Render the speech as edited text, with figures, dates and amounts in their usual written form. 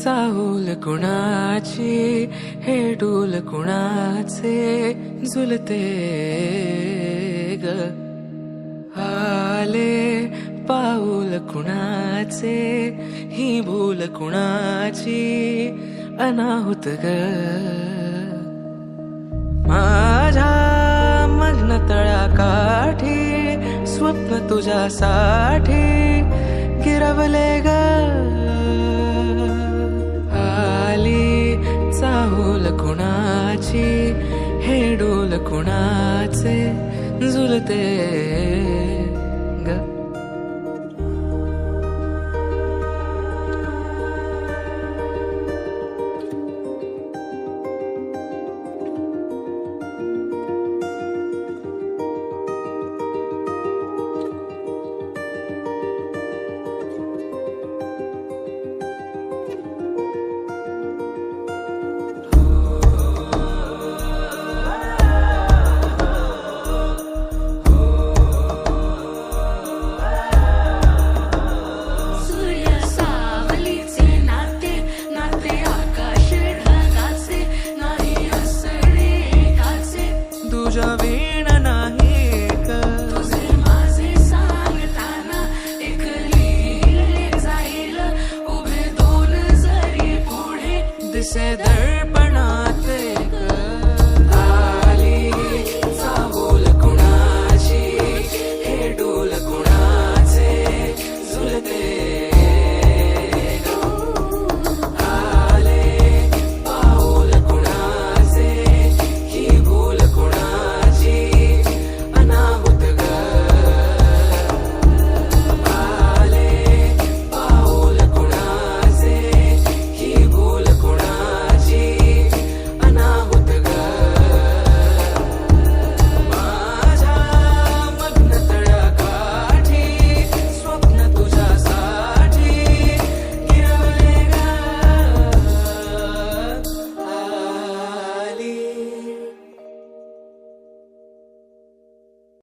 चाहूल कुणाची हे डोल कुणाचे झुलते ग आले पाऊल कुणाचे ही भूल कुणाची अनाहुत ग माझ्या मग्न तळाकाठी स्वप्न तुझ्यासाठी गिरवले ग आली चाहूल कुणाची हे डोल कुणाचे झुलते ग